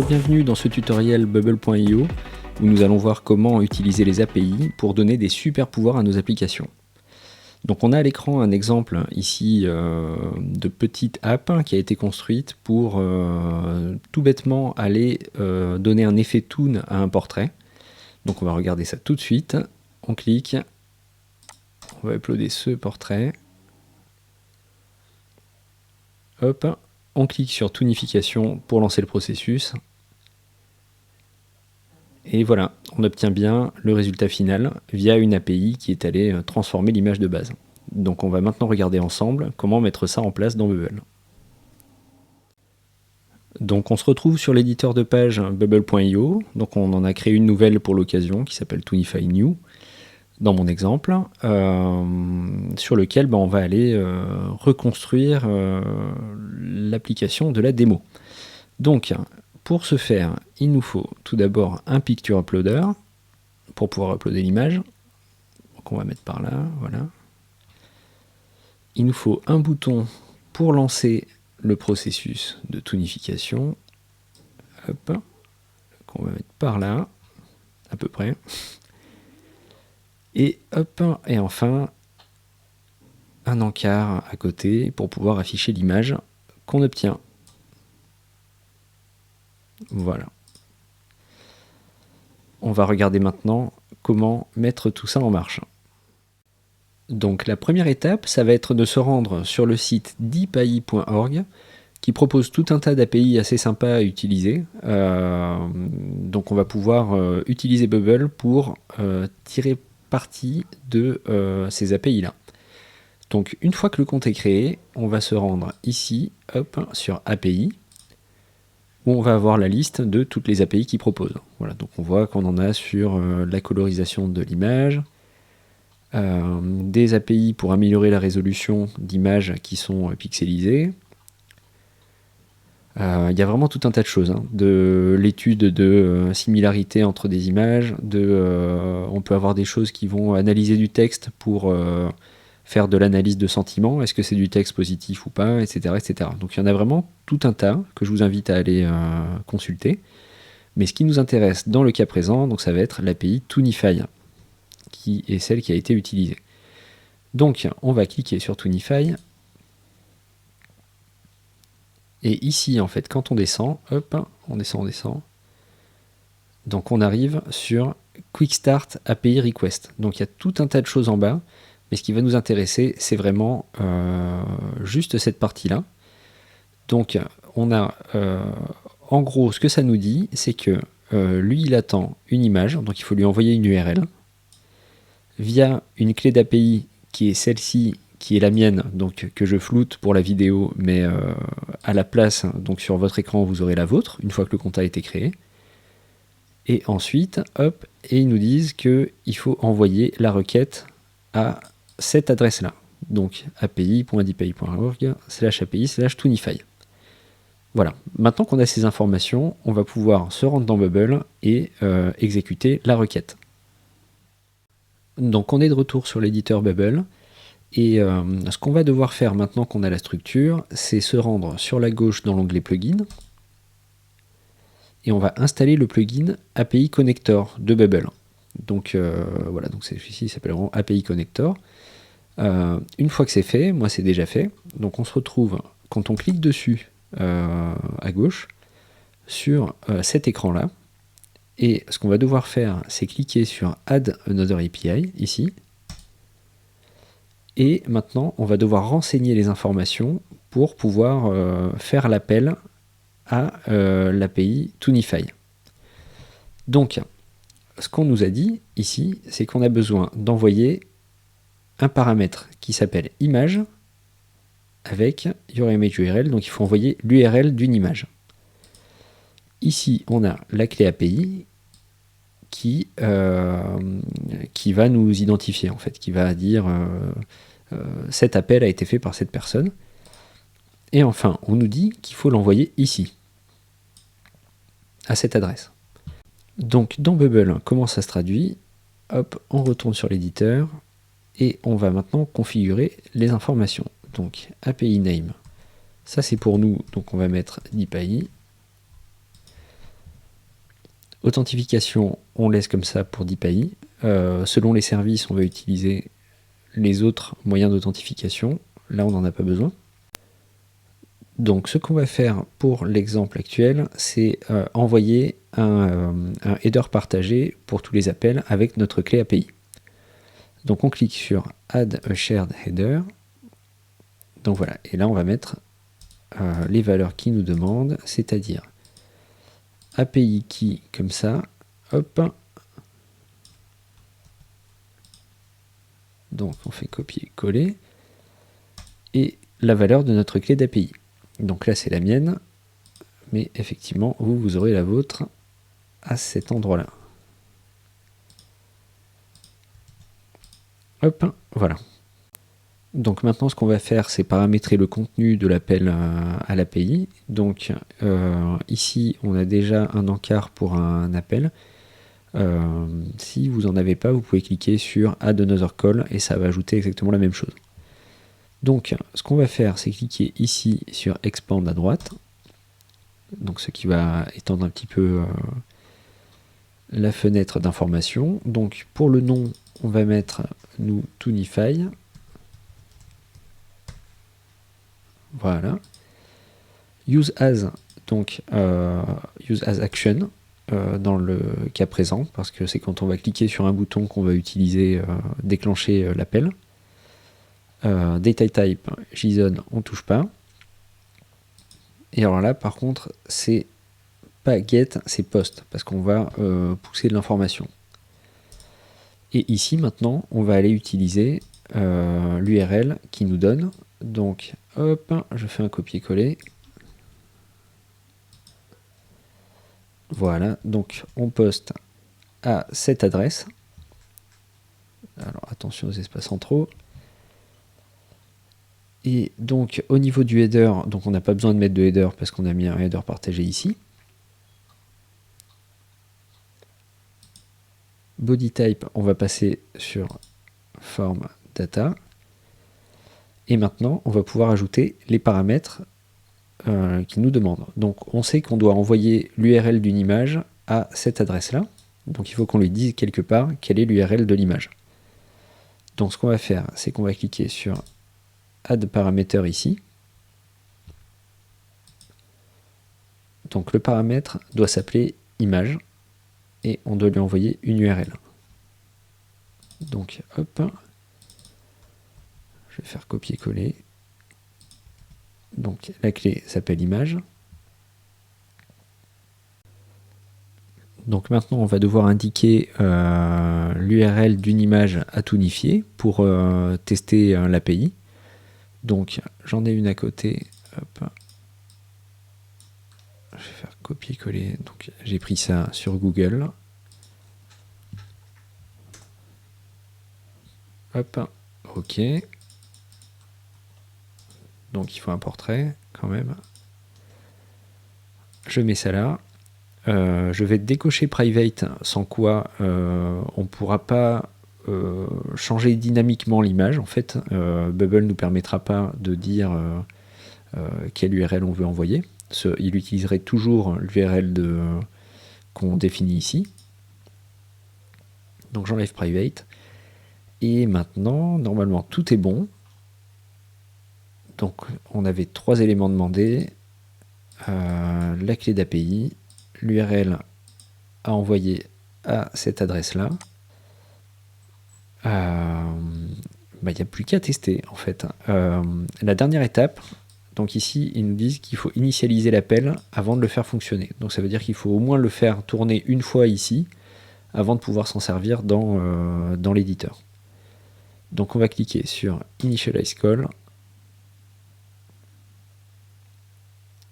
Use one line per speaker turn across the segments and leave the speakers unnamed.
bienvenue dans ce tutoriel Bubble.io où nous allons voir comment utiliser les API pour donner des super pouvoirs à nos applications. Donc on a à l'écran un exemple ici de petite app qui a été construite pour tout bêtement aller donner un effet toon à un portrait. Donc on va regarder ça tout de suite. On clique, on va uploader ce portrait. Hop, on clique sur toonification pour lancer le processus. Et voilà, on obtient bien le résultat final via une API qui est allée transformer l'image de base. Donc on va maintenant regarder ensemble comment mettre ça en place dans Bubble. Donc on se retrouve sur l'éditeur de page Bubble.io. Donc on en a créé une nouvelle pour l'occasion qui s'appelle Toonify New, dans mon exemple, sur lequel on va aller reconstruire l'application de la démo. Donc pour ce faire, il nous faut tout d'abord un picture uploader pour pouvoir uploader l'image. Donc on va mettre par là, voilà. Il nous faut un bouton pour lancer le processus de toonification. Hop, qu'on va mettre par là, à peu près. Et hop, et enfin un encart à côté pour pouvoir afficher l'image qu'on obtient. Voilà. On va regarder maintenant comment mettre tout ça en marche. Donc la première étape, ça va être de se rendre sur le site deepai.org qui propose tout un tas d'API assez sympas à utiliser. Donc on va pouvoir utiliser Bubble pour tirer parti de ces API-là. Donc une fois que le compte est créé, on va se rendre ici, hop, sur API, où on va avoir la liste de toutes les API qu'ils proposent. Voilà, donc on voit qu'on en a sur la colorisation de l'image, des API pour améliorer la résolution d'images qui sont pixelisées. Il y a vraiment tout un tas de choses, hein, de l'étude de similarité entre des images, on peut avoir des choses qui vont analyser du texte pour faire de l'analyse de sentiments, est-ce que c'est du texte positif ou pas, etc., etc. Donc il y en a vraiment tout un tas que je vous invite à aller consulter. Mais ce qui nous intéresse dans le cas présent, donc ça va être l'API Toonify, qui est celle qui a été utilisée. Donc on va cliquer sur Toonify. Et ici, en fait, quand on descend, hop, on descend. Donc on arrive sur Quick Start API Request. Donc il y a tout un tas de choses en bas. Mais ce qui va nous intéresser, c'est vraiment juste cette partie-là. Donc, on a, en gros, ce que ça nous dit, c'est que lui, il attend une image, donc il faut lui envoyer une URL, via une clé d'API qui est celle-ci, qui est la mienne, donc que je floute pour la vidéo, mais à la place, donc sur votre écran, vous aurez la vôtre, une fois que le compte a été créé. Et ensuite, hop, et ils nous disent qu'il faut envoyer la requête à cette adresse-là, donc api.deepai.org/api/toonify. Voilà, maintenant qu'on a ces informations, on va pouvoir se rendre dans Bubble et exécuter la requête. Donc on est de retour sur l'éditeur Bubble, et ce qu'on va devoir faire maintenant qu'on a la structure, c'est se rendre sur la gauche dans l'onglet Plugin, et on va installer le plugin API Connector de Bubble. Donc voilà, donc celui-ci s'appelle vraiment API Connector. Une fois que c'est fait, moi c'est déjà fait, donc on se retrouve, quand on clique dessus à gauche, sur cet écran-là, et ce qu'on va devoir faire, c'est cliquer sur Add Another API, ici, et maintenant on va devoir renseigner les informations pour pouvoir faire l'appel à l'API Toonify. Donc, ce qu'on nous a dit ici, c'est qu'on a besoin d'envoyer un paramètre qui s'appelle image avec yourImage URL, donc il faut envoyer l'URL d'une image. Ici, on a la clé API qui va nous identifier, en fait, qui va dire cet appel a été fait par cette personne. Et enfin, on nous dit qu'il faut l'envoyer ici, à cette adresse. Donc, dans Bubble, comment ça se traduit? Hop, on retourne sur l'éditeur. Et on va maintenant configurer les informations. Donc API name, ça c'est pour nous, donc on va mettre deepai. Authentification, on laisse comme ça pour DPI. Selon les services, on va utiliser les autres moyens d'authentification. Là, on n'en a pas besoin. Donc, ce qu'on va faire pour l'exemple actuel, c'est envoyer un header partagé pour tous les appels avec notre clé API. Donc, on clique sur Add a shared header. Donc voilà, et là, on va mettre les valeurs qui nous demandent, c'est-à-dire API key comme ça, hop. Donc on fait copier-coller. Et la valeur de notre clé d'API. Donc là c'est la mienne, mais effectivement vous aurez la vôtre à cet endroit-là. Hop, voilà. Donc maintenant ce qu'on va faire, c'est paramétrer le contenu de l'appel à l'API. Donc ici on a déjà un encart pour un appel. Si vous n'en avez pas, vous pouvez cliquer sur Add Another Call et ça va ajouter exactement la même chose. Donc ce qu'on va faire, c'est cliquer ici sur Expand à droite. Donc ce qui va étendre un petit peu la fenêtre d'information. Donc pour le nom, on va mettre nous Tunify. Voilà. Use as, donc use as action dans le cas présent, parce que c'est quand on va cliquer sur un bouton qu'on va utiliser, déclencher l'appel. Data type, JSON, on touche pas. Et alors là, par contre, c'est pas get, c'est post, parce qu'on va pousser de l'information. Et ici, maintenant, on va aller utiliser l'URL qui nous donne. Donc, hop, je fais un copier-coller. Voilà, donc on poste à cette adresse. Alors, attention aux espaces centraux. Et donc, au niveau du header, donc on n'a pas besoin de mettre de header parce qu'on a mis un header partagé ici. Body type, on va passer sur form data. Et maintenant, on va pouvoir ajouter les paramètres qui nous demandent. Donc, on sait qu'on doit envoyer l'URL d'une image à cette adresse-là. Donc, il faut qu'on lui dise quelque part quelle est l'URL de l'image. Donc, ce qu'on va faire, c'est qu'on va cliquer sur Add Parameter ici. Donc, le paramètre doit s'appeler image et on doit lui envoyer une URL. Donc, hop, je vais faire copier-coller. Donc, la clé s'appelle image. Donc maintenant, on va devoir indiquer l'URL d'une image à tunifier pour tester l'API. Donc, j'en ai une à côté. Hop. Je vais faire copier-coller. Donc, j'ai pris ça sur Google. Hop. OK. Donc, il faut un portrait quand même. Je mets ça là. Je vais décocher Private, sans quoi on ne pourra pas changer dynamiquement l'image. En fait, Bubble ne nous permettra pas de dire quelle URL on veut envoyer. Il utiliserait toujours l'URL qu'on définit ici. Donc j'enlève Private. Et maintenant, normalement, tout est bon. Donc on avait 3 éléments demandés. La clé d'API, l'URL à envoyer à cette adresse-là. Il n'y a plus qu'à tester en fait. La dernière étape, donc ici ils nous disent qu'il faut initialiser l'appel avant de le faire fonctionner. Donc ça veut dire qu'il faut au moins le faire tourner une fois ici avant de pouvoir s'en servir dans l'éditeur. Donc on va cliquer sur Initialize Call.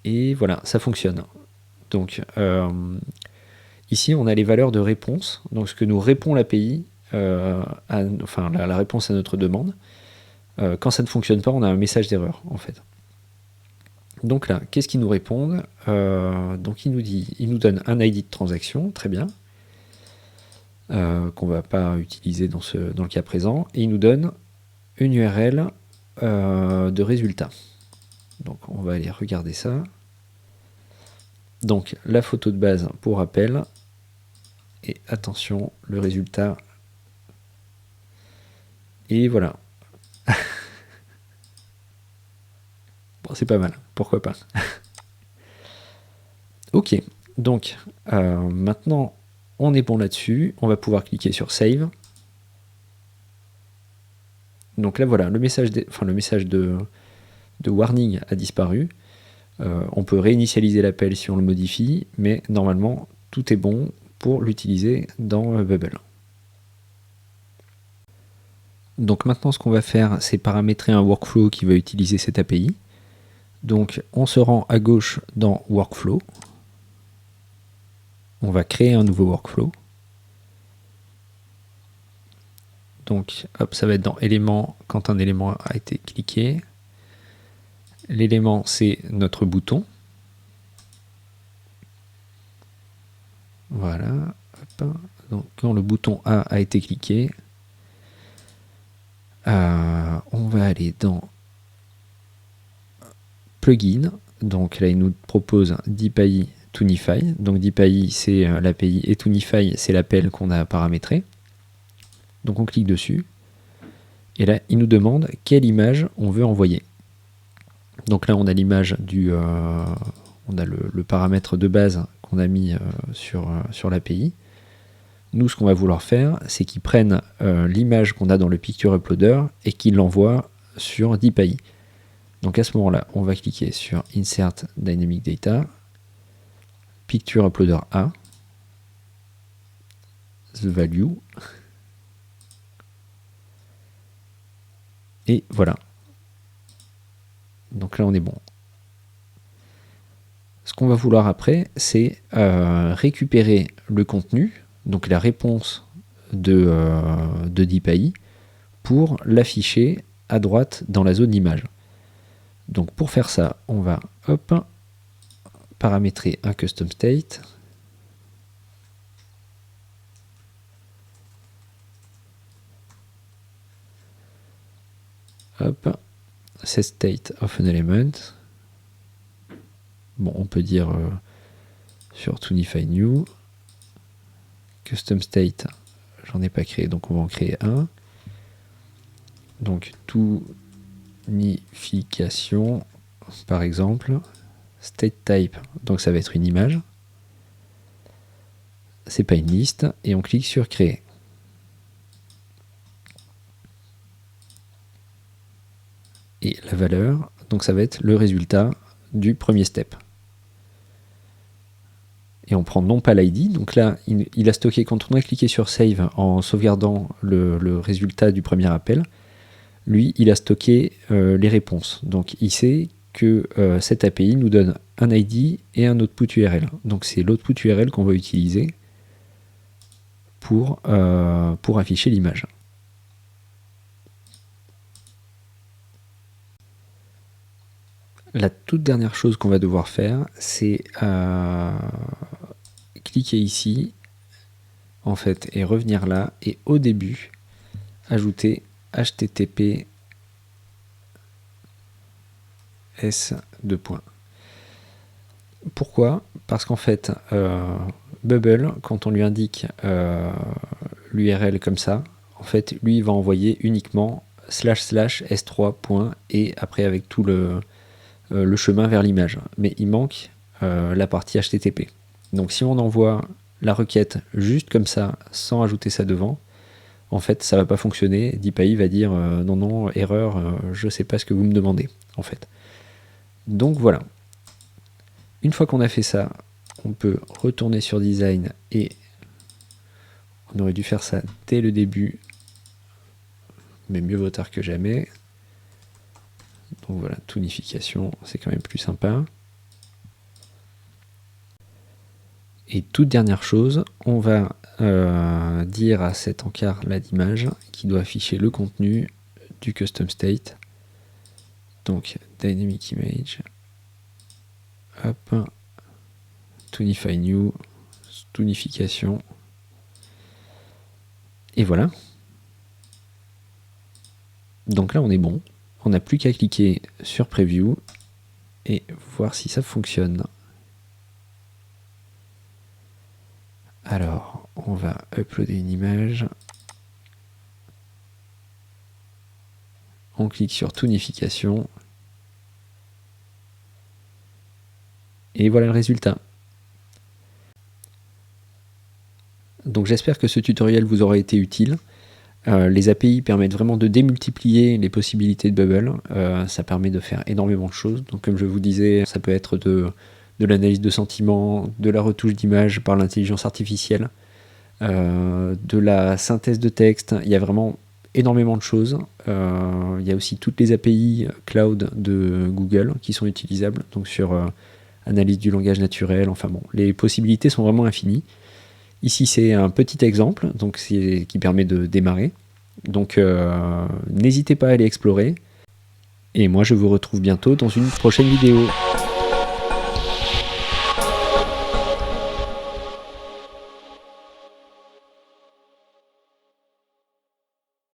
Et voilà, ça fonctionne. Donc ici on a les valeurs de réponse, donc ce que nous répond l'API, enfin la réponse à notre demande. Quand ça ne fonctionne pas, on a un message d'erreur en fait. Donc là, qu'est-ce qu'ils nous répondent? Donc il nous donne un ID de transaction, très bien, qu'on ne va pas utiliser dans le cas présent, et il nous donne une URL de résultat. Donc on va aller regarder ça. Donc la photo de base, pour rappel, Et attention, le résultat. Et voilà. Bon, c'est pas mal, pourquoi pas. Ok, donc maintenant on est bon là-dessus. On va pouvoir cliquer sur Save. Donc là voilà, le message de warning a disparu. On peut réinitialiser l'appel si on le modifie, mais normalement tout est bon pour l'utiliser dans Bubble. Donc maintenant ce qu'on va faire, c'est paramétrer un workflow qui va utiliser cette API. Donc on se rend à gauche dans Workflow. On va créer un nouveau workflow. Donc hop, ça va être dans éléments quand un élément a été cliqué. L'élément c'est notre bouton. Voilà. Hop. Donc quand le bouton A été cliqué, on va aller dans Plugin. Donc là il nous propose DeepAI Toonify. Donc DeepAI c'est l'API et Toonify c'est l'appel qu'on a paramétré. Donc on clique dessus. Et là il nous demande quelle image on veut envoyer. Donc là on a l'image du... on a le paramètre de base qu'on a mis sur l'API. Nous, ce qu'on va vouloir faire, c'est qu'ils prennent l'image qu'on a dans le Picture Uploader et qu'ils l'envoient sur DeepAI. Donc à ce moment-là, on va cliquer sur Insert Dynamic Data, Picture Uploader A, The Value, et voilà. Donc là, on est bon. Ce qu'on va vouloir après, c'est récupérer le contenu, donc la réponse de DeepAI, pour l'afficher à droite dans la zone d'image. Donc pour faire ça, on va paramétrer un custom state. Hop, set state of an element. Bon, on peut dire sur Toonify New. Custom state, j'en ai pas créé, donc on va en créer un. Donc toonification, par exemple. State type, donc ça va être une image. C'est pas une liste, et on clique sur créer. Et la valeur, donc ça va être le résultat du premier step. Et on prend non pas l'ID, donc là il a stocké, quand on a cliqué sur Save en sauvegardant le résultat du premier appel, lui il a stocké les réponses. Donc il sait que cette API nous donne un ID et un output URL. Donc c'est l'output URL qu'on va utiliser pour afficher l'image. La toute dernière chose qu'on va devoir faire, c'est cliquer ici, en fait, et revenir là, et au début, ajouter HTTP S2. Pourquoi? Parce qu'en fait, Bubble, quand on lui indique l'URL comme ça, en fait, lui, il va envoyer uniquement / S3. Et après avec tout le chemin vers l'image. Mais il manque la partie HTTP. Donc si on envoie la requête juste comme ça, sans ajouter ça devant, en fait, ça va pas fonctionner. DeepAI va dire non, non, erreur, je sais pas ce que vous me demandez, en fait. Donc voilà. Une fois qu'on a fait ça, on peut retourner sur Design et on aurait dû faire ça dès le début, mais mieux vaut tard que jamais. Donc voilà, toonification, c'est quand même plus sympa. Et toute dernière chose, on va dire à cet encart là d'image qui doit afficher le contenu du custom state. Donc dynamic image, hop, toonify new, toonification, et voilà. Donc là on est bon, on n'a plus qu'à cliquer sur preview et voir si ça fonctionne. Alors, on va uploader une image. On clique sur Toonification. Et voilà le résultat. Donc j'espère que ce tutoriel vous aura été utile. Les API permettent vraiment de démultiplier les possibilités de Bubble. Ça permet de faire énormément de choses. Donc comme je vous disais, ça peut être de l'analyse de sentiments, de la retouche d'image par l'intelligence artificielle, de la synthèse de texte. Il y a vraiment énormément de choses. Il y a aussi toutes les API cloud de Google qui sont utilisables, donc sur analyse du langage naturel. Enfin bon, les possibilités sont vraiment infinies. Ici, c'est un petit exemple donc qui permet de démarrer. Donc, n'hésitez pas à aller explorer. Et moi, je vous retrouve bientôt dans une prochaine vidéo.